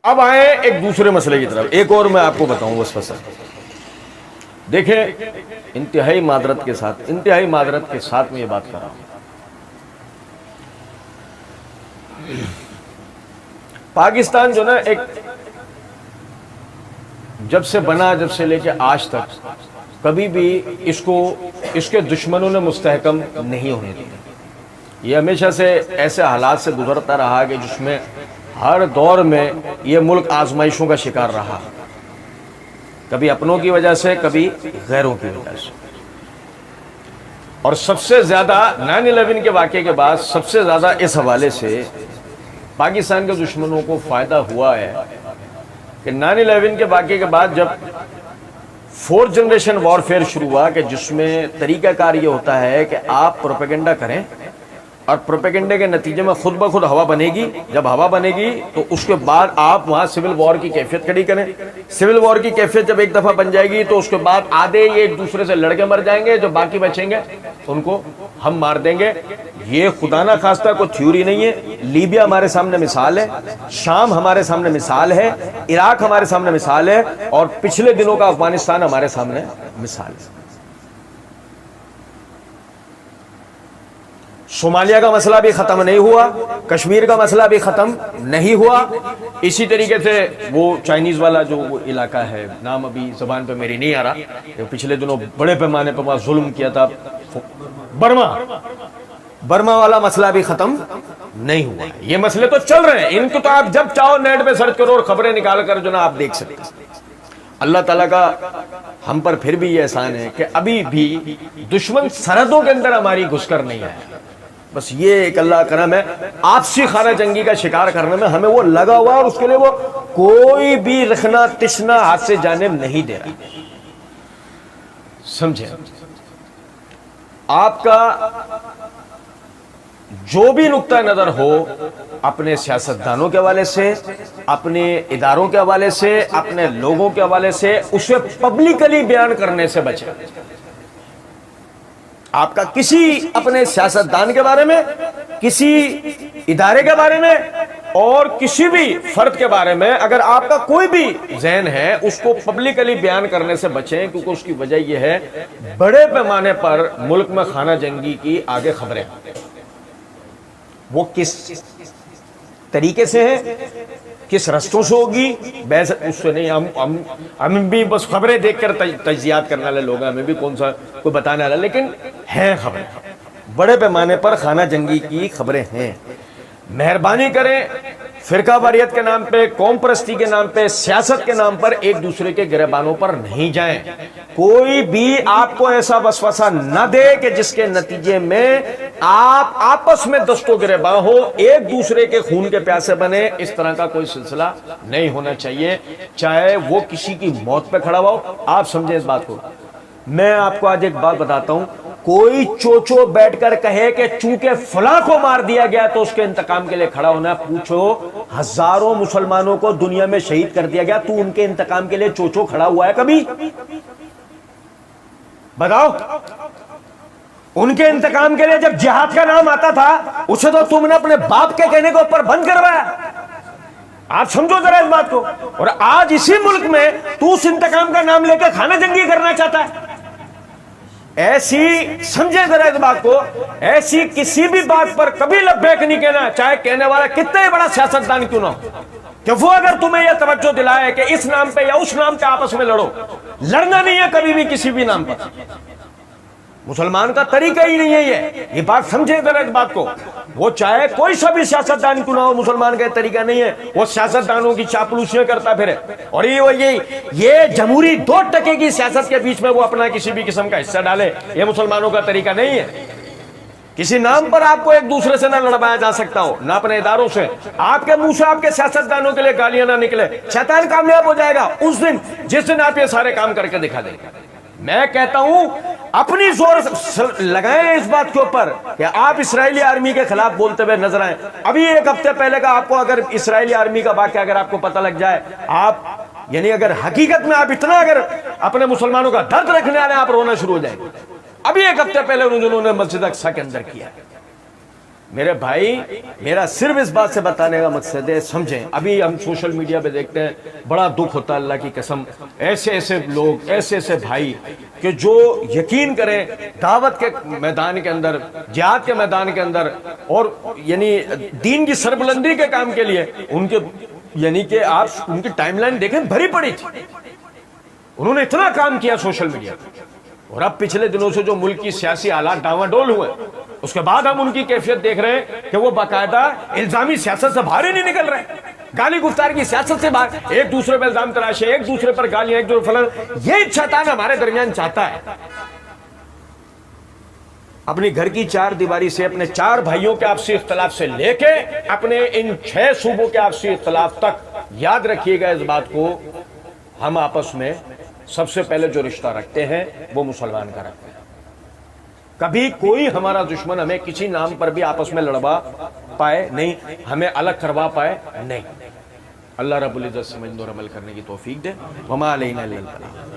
अब आए एक दूसरे मसले की तरफ। एक और मैं आपको बताऊं बस फसल। देखें, इंतहाई मादरत के साथ मैं ये बात कर रहा हूं। पाकिस्तान जो ना एक जब से लेके आज तक कभी भी इसके दुश्मनों ने मुस्तहकम नहीं होने दिया। ये हमेशा से ऐसे हालात से गुजरता रहा कि जिसमें हर दौर में ये मुल्क आजमाइशों का शिकार रहा, कभी अपनों की वजह से, कभी गैरों की वजह से। और सबसे ज्यादा 9/11 के वाक़े के बाद सबसे ज्यादा इस हवाले से पाकिस्तान के दुश्मनों को फायदा हुआ है कि 9/11 के वाक़े के बाद जब 4th जनरेशन वॉरफेयर शुरू हुआ, कि जिसमें तरीकाकार ये होता है कि आप प्रोपेगेंडा करें और प्रोपेगेंडे के नतीजे में खुद ब खुद हवा बनेगी। जब हवा बनेगी तो उसके बाद आप वहां सिविल वॉर की कैफियत खड़ी करें। सिविल वॉर की कैफियत जब एक दफा बन जाएगी तो उसके बाद आधे ये एक दूसरे से लड़के मर जाएंगे, जो बाकी बचेंगे उनको हम मार देंगे। ये खुदा ना खास्ता कोई थ्योरी नहीं है। लीबिया हमारे सामने मिसाल है, शाम हमारे सामने मिसाल है, इराक हमारे सामने मिसाल है, और पिछले दिनों का अफगानिस्तान हमारे सामने मिसाल है। सोमालिया का मसला भी खत्म नहीं हुआ, कश्मीर का मसला भी खत्म नहीं हुआ। इसी तरीके से वो चाइनीज वाला जो वो इलाका है, नाम अभी जबान पे मेरी नहीं आ रहा, तो पिछले दिनों बड़े पैमाने पर वहां जुल्म किया था, बर्मा वाला मसला भी खत्म नहीं हुआ। ये मसले तो चल रहे हैं, इनको तो आप जब चाहो नेट पे सर्च करो और खबरें निकाल कर जो ना आप देख सकते हैं। अल्लाह ताला का हम पर फिर भी ये एहसान है कि अभी भी दुश्मन सरहदों के अंदर हमारी घुसकर नहीं आया। बस ये एक अल्लाह करम है। आपसी खाना जंगी का शिकार करने में हमें वो लगा हुआ, और उसके लिए वो कोई भी रखना तिश्ना हाथ से जाने नहीं दे रहा। समझे? आपका जो भी नुक्ता नजर हो, अपने सियासतदानों के हवाले से, अपने इदारों के हवाले से, अपने लोगों के हवाले से, उसे पब्लिकली बयान करने से बचे। आपका किसी अपने सियासतदान के बारे में, किसी इदारे के बारे में और किसी भी फर्द के बारे में अगर आपका कोई भी ज़हन है, उसको पब्लिकली बयान करने से बचें, क्योंकि उसकी वजह यह है बड़े पैमाने पर मुल्क में खाना जंगी की आगे खबरें, वो किस तरीके से है, किस रस्तों से होगी, बहस उससे नहीं। हम भी बस खबरें देखकर तज्जियात करने वाले लोग हैं, हमें भी कौन सा कोई बताने वाला, लेकिन हैं खबरें, बड़े पैमाने पर खाना जंगी की खबरें हैं। मेहरबानी करें, फिरका वारियत के नाम पे, कौम परस्ती के नाम पे, सियासत के नाम पर एक दूसरे के गिरबानों पर नहीं जाएं। कोई भी आपको ऐसा वसवसा न दे कि जिसके नतीजे में आप आपस में दस्तो गिरबान हो, एक दूसरे के खून के प्यासे बने। इस तरह का कोई सिलसिला नहीं होना चाहिए, चाहे वो किसी की मौत पे खड़ा हो। आप समझें इस बात को। मैं आपको आज एक बात बताता हूं, कोई चोचो बैठकर कहे कि चूंकि फला को मार दिया गया तो उसके इंतकाम के लिए खड़ा होना। पूछो, हजारों मुसलमानों को दुनिया में शहीद कर दिया गया, तू उनके इंतकाम के लिए चोचो खड़ा हुआ है कभी? बताओ। उनके इंतकाम के लिए जब जिहाद का नाम आता था, उसे तो तुमने अपने बाप के कहने के ऊपर बंद करवाया। आप समझो जरा इस बात को। और आज इसी मुल्क में तू उस इंतकाम का नाम लेकर खाना जंगी करना चाहता है। ऐसी, समझे जरा इस बात को, ऐसी किसी भी बात पर कभी लब्बैक नहीं कहना, चाहे कहने वाला कितने बड़ा सियासतदान क्यों ना हो। कि वो अगर तुम्हें यह तवज्जो दिलाए कि इस नाम पे या उस नाम पे आपस में लड़ो, लड़ना नहीं है कभी भी किसी भी नाम पर। मुसलमान का तरीका ही नहीं है ये बात समझे जरा इस बात को। वो चाहे कोई सा भी सियासतदान क्यों ना हो, मुसलमान का तरीका नहीं है। वो सियासतदानों की चापलूसियां करता फिरे, और ये जमहूरी 2 टके की सियासत के बीच में वो अपना किसी भी किस्म का हिस्सा डाले, ये मुसलमानों का तरीका नहीं है। किसी नाम पर आपको एक दूसरे से ना लड़वाया जा सकता हो, ना अपने इदारों से। आपके मुंह से आपके सियासतदानों के लिए गालियां ना निकले, शैतान कामयाब हो जाएगा उस दिन जिस दिन आप ये सारे काम करके दिखा देंगे। मैं कहता हूं, अपनी जोर लगाएं इस बात के ऊपर कि आप इस्राएली आर्मी के खिलाफ बोलते हुए नजर आए। अभी 1 हफ्ते पहले का आपको अगर इस्राएली आर्मी का वाकया अगर आपको पता लग जाए, आप यानी अगर हकीकत में आप इतना अगर अपने मुसलमानों का दर्द रखने आ रहे हैं, आप रोना शुरू हो जाएंगे। अभी 1 हफ्ते पहले उन्होंने मस्जिद अक्सा के अंदर किया। मेरे भाई, मेरा सिर्फ इस बात से बताने का मकसद है, समझें। अभी हम सोशल मीडिया पे देखते हैं, बड़ा दुख होता है, अल्लाह की कसम, ऐसे ऐसे लोग, ऐसे ऐसे भाई कि जो यकीन करें दावत के मैदान के अंदर, जिहाद के मैदान के अंदर और यानी दीन की सरबुलंदी के काम के लिए उनके यानी कि आप उनकी टाइमलाइन देखें, भरी पड़ी थी। उन्होंने इतना काम किया सोशल मीडिया पर। और अब पिछले दिनों से जो मुल्क की सियासी हालात डावाडोल हुए, उसके बाद हम उनकी कैफियत देख रहे हैं कि वो बाकायदा इल्जामी सियासत से बाहर ही नहीं निकल रहे, गाली गुफ्तार की सियासत से बाहर, एक दूसरे पर इल्जाम तराशे, एक दूसरे पर गालियां, एक दूसरे फलन। ये शैतान हमारे दरमियान चाहता है अपनी घर की चार दीवारी से, अपने चार भाइयों के आपसी इख्तलाफ से लेके अपने इन 6 सूबों के आपसी इख्तलाफ तक। याद रखिएगा इस बात को, हम आपस में सबसे पहले जो रिश्ता रखते हैं वो मुसलमान का रखते हैं। कभी कोई हमारा दुश्मन हमें किसी नाम पर भी आपस में लड़वा पाए नहीं, हमें अलग करवा पाए नहीं। अल्लाह रब्बुल इज्जत समझ और अमल करने की तौफीक दे। वमा अलैना इल्लल बलाग।